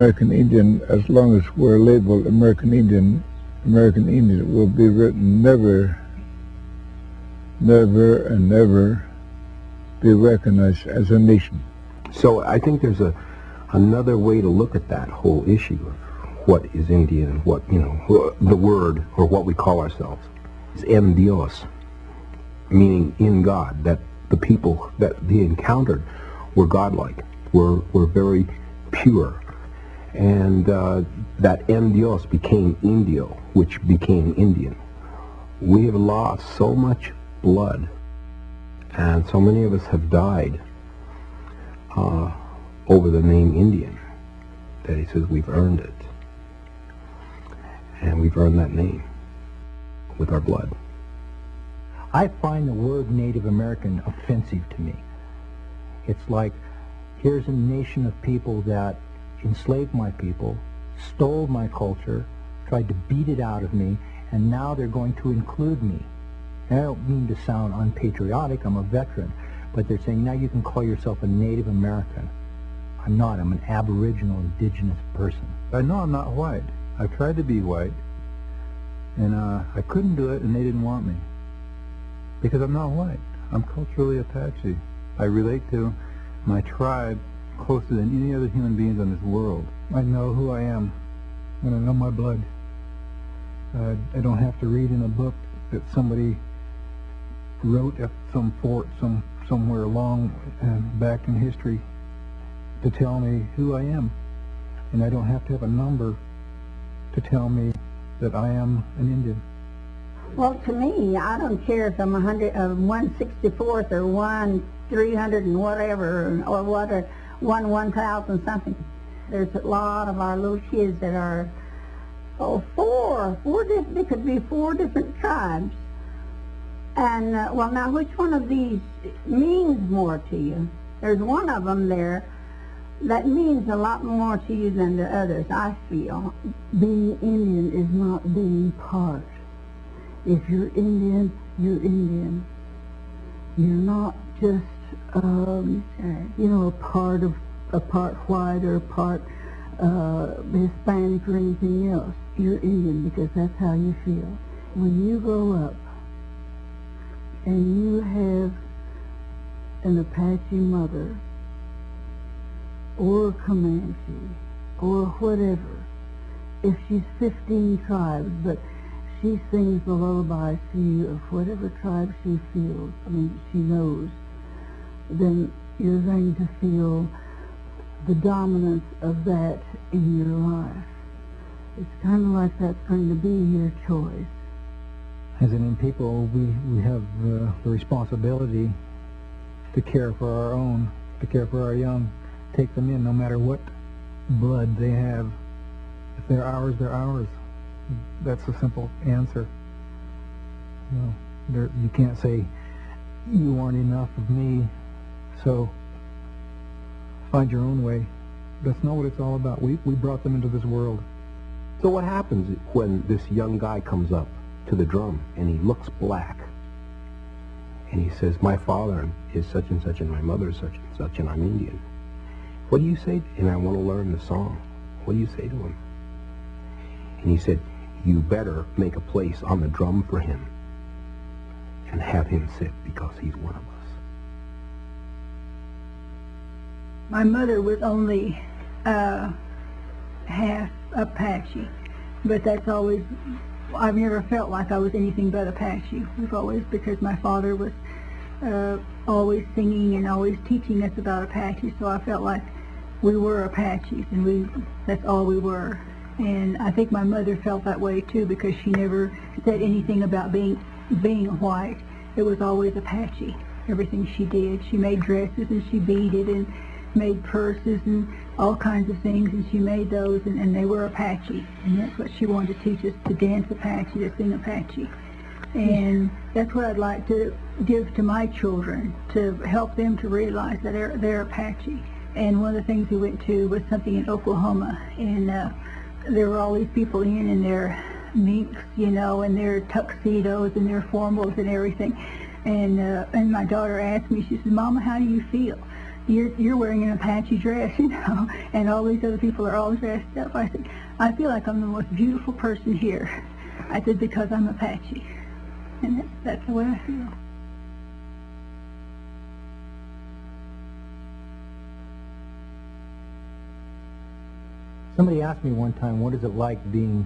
American Indian, as long as we're labeled American Indian will be written never, never, and never be recognized as a nation. So I think there's another way to look at that whole issue of what is Indian and what, the word or what we call ourselves is en Dios, meaning in God, that the people that he encountered were godlike, were very pure. And that en Dios became Indio, which became Indian. We have lost so much blood, and so many of us have died over the name Indian, that he says we've earned it. And we've earned that name with our blood. I find the word Native American offensive to me. It's like, here's a nation of people that enslaved my people, stole my culture, tried to beat it out of me, and now they're going to include me. And I don't mean to sound unpatriotic, I'm a veteran, but they're saying now you can call yourself a Native American. I'm not, I'm an Aboriginal, indigenous person. I know I'm not white. I've tried to be white, and I couldn't do it, and they didn't want me. Because I'm not white. I'm culturally Apache. I relate to my tribe closer than any other human beings on this world. I know who I am, and I know my blood. I don't have to read in a book that somebody wrote at some fort somewhere long back in history to tell me who I am. And I don't have to have a number to tell me that I am an Indian. Well, to me, I don't care if I'm 164th or 1/300 and whatever, or what, or 1/1000 something. There's a lot of our little kids that are, there could be 4 different tribes. And, well, now, which one of these means more to you? There's one of them there that means a lot more to you than the others, I feel. Being Indian is not being part. If you're Indian, you're Indian. You're not just, a part white or a part Hispanic or anything else. You're Indian because that's how you feel. When you grow up and you have an Apache mother or Comanche or whatever, if she's 15 tribes, but she sings the lullabies to you of whatever tribe she feels, she knows, then you're going to feel the dominance of that in your life. It's kind of like that's going to be your choice. As Indian people, we have the responsibility to care for our own, to care for our young, take them in no matter what blood they have. If they're ours, they're ours. That's a simple answer. You can't say, you aren't enough of me, so find your own way. That's not what it's all about. We brought them into this world. So what happens when this young guy comes up to the drum and he looks black and he says, my father is such and such and my mother is such and such and I'm Indian? What do you say? And I want to learn the song. What do you say to him? And he said, you better make a place on the drum for him and have him sit because he's one of us. My mother was only half Apache, but that's always, I've never felt like I was anything but Apache. We've always, because my father was always singing and always teaching us about Apache, so I felt like we were Apaches, and that's all we were. And I think my mother felt that way too, because she never said anything about being white. It was always Apache. Everything she did, she made dresses and she beaded and made purses and all kinds of things, and she made those, and they were Apache. And that's what she wanted to teach us, to dance Apache, to sing Apache. And that's what I'd like to give to my children, to help them to realize that they're Apache. And one of the things we went to was something in Oklahoma, and there were all these people in their minks, and their tuxedos and their formals and everything. And my daughter asked me, she said, Mama, how do you feel? you're wearing an Apache dress, you know, and all these other people are all dressed up. I said, I feel like I'm the most beautiful person here. I said, because I'm Apache. And that's the way I feel. Somebody asked me one time, what is it like being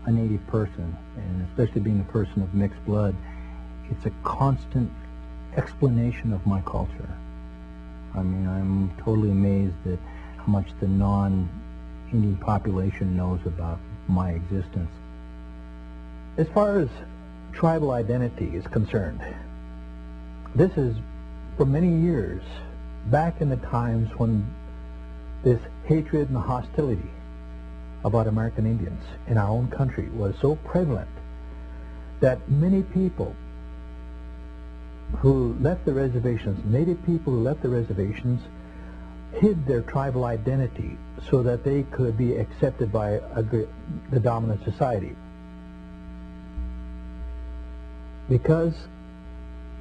a native person, and especially being a person of mixed blood? It's a constant explanation of my culture. I mean, I'm totally amazed at how much the non-Indian population knows about my existence. As far as tribal identity is concerned, this is, for many years, back in the times when this hatred and hostility about American Indians in our own country was so prevalent that many people who left the reservations, native people who left the reservations, hid their tribal identity so that they could be accepted by the dominant society. Because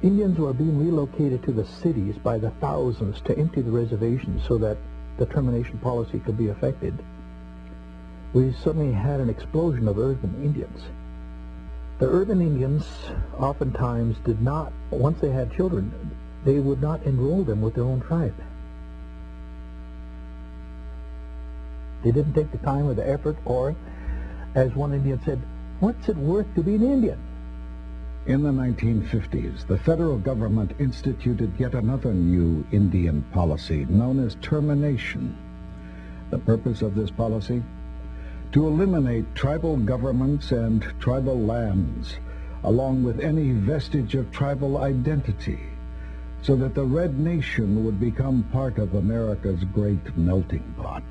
Indians were being relocated to the cities by the thousands to empty the reservations so that the termination policy could be effected, we suddenly had an explosion of urban Indians. The urban Indians oftentimes did not, once they had children, they would not enroll them with their own tribe. They didn't take the time or the effort, or, as one Indian said, what's it worth to be an Indian? In the 1950s, the federal government instituted yet another new Indian policy known as termination. The purpose of this policy? To eliminate tribal governments and tribal lands, along with any vestige of tribal identity, so that the Red Nation would become part of America's great melting pot.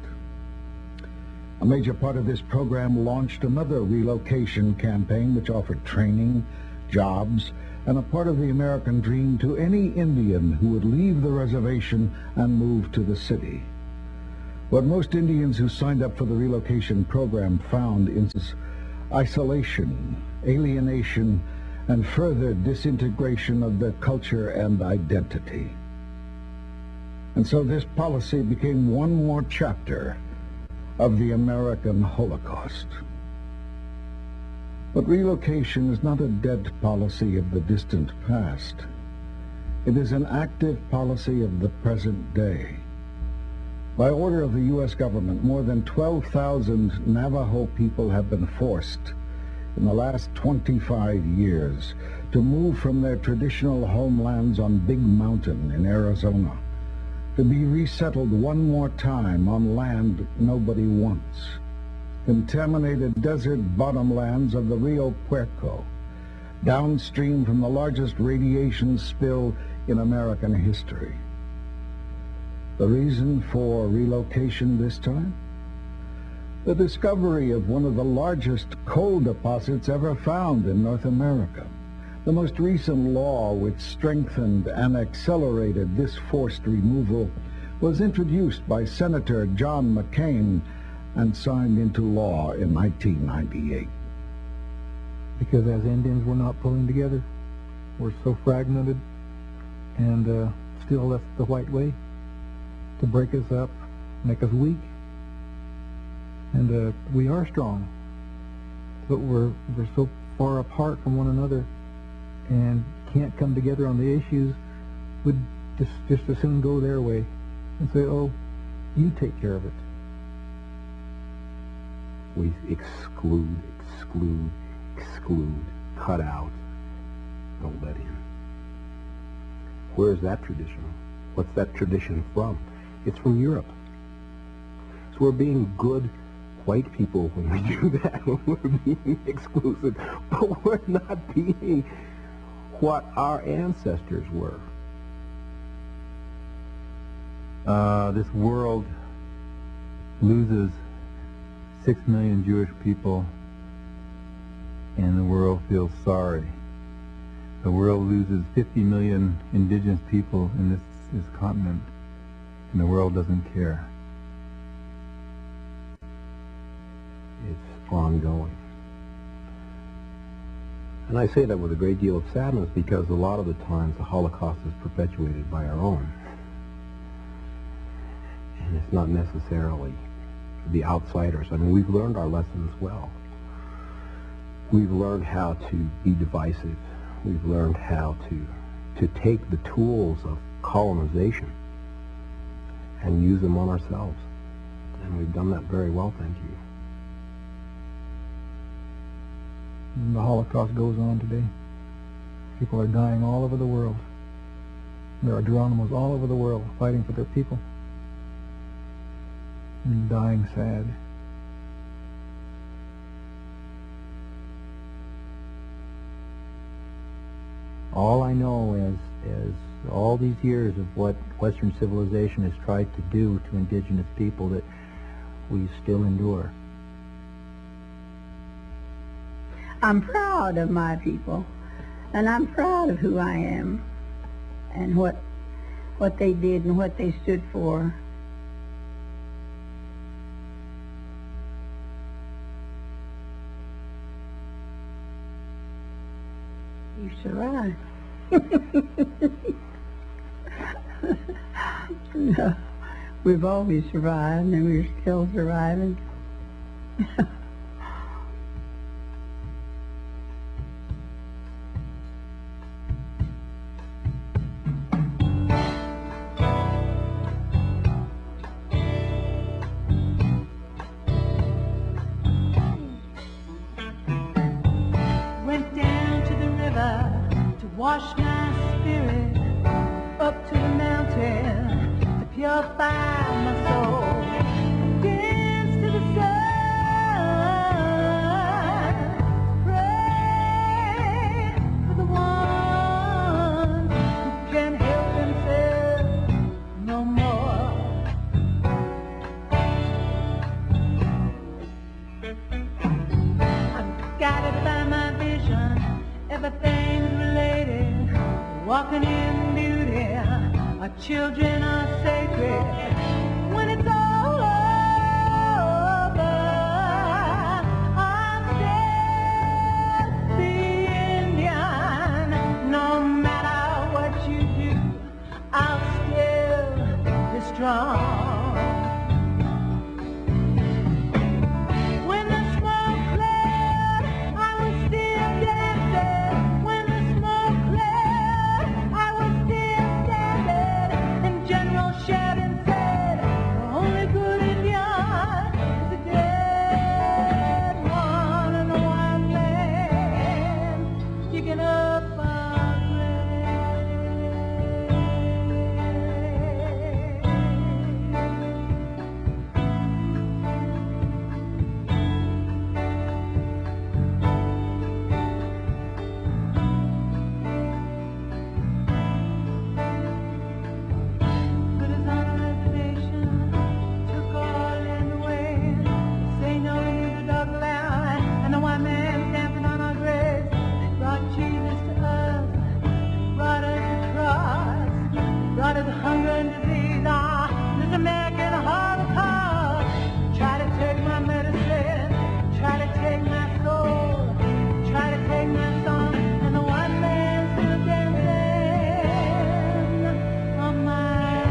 A major part of this program launched another relocation campaign which offered training, jobs, and a part of the American dream to any Indian who would leave the reservation and move to the city. What most Indians who signed up for the relocation program found is isolation, alienation, and further disintegration of their culture and identity. And so this policy became one more chapter of the American Holocaust. But relocation is not a dead policy of the distant past. It is an active policy of the present day. By order of the U.S. government, more than 12,000 Navajo people have been forced in the last 25 years to move from their traditional homelands on Big Mountain in Arizona, to be resettled one more time on land nobody wants. Contaminated desert bottomlands of the Rio Puerco, downstream from the largest radiation spill in American history. The reason for relocation this time? The discovery of one of the largest coal deposits ever found in North America. The most recent law which strengthened and accelerated this forced removal was introduced by Senator John McCain and signed into law in 1998. Because as Indians, we're not pulling together. We're so fragmented, and still that's the white way, to break us up, make us weak. And we are strong, but we're so far apart from one another and can't come together on the issues. Would just as soon go their way and say, oh, you take care of it. We exclude, cut out, don't let in. Where's that tradition? What's that tradition from? It's from Europe. So we're being good white people when we do that, when we're being exclusive, but we're not being what our ancestors were. This world loses 6 million Jewish people, and the world feels sorry. The world loses 50 million indigenous people in this continent, and the world doesn't care. It's ongoing. And I say that with a great deal of sadness because a lot of the times the Holocaust is perpetuated by our own. And it's not necessarily the outsiders. I mean, we've learned our lessons well. We've learned how to be divisive. We've learned how to take the tools of colonization and use them on ourselves. And we've done that very well, thank you. The Holocaust goes on today. People are dying all over the world. There are Geronimos all over the world fighting for their people and dying sad. All I know is all these years of what Western civilization has tried to do to indigenous people that we still endure. I'm proud of my people, and I'm proud of who I am and what they did and what they stood for. You survived. We've always survived, and we're still surviving. Wash my spirit up to the mountain to purify my soul. Dance to the sun, pray for the ones who can't help themselves no more. I'm guided by my vision, everything's related. Walking in beauty, our children are sacred. When it's all over, I'll still be Indian. No matter what you do, I'll still be strong. Hunger and disease, this American Holocaust. Try to take my medicine, try to take my soul, try to take my song, and the white man's still dancing on my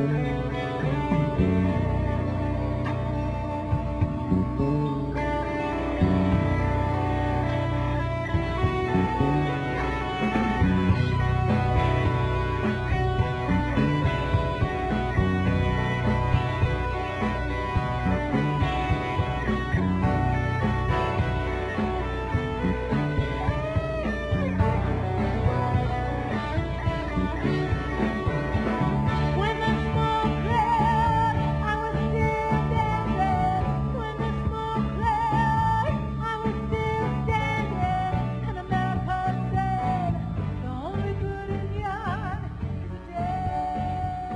grave.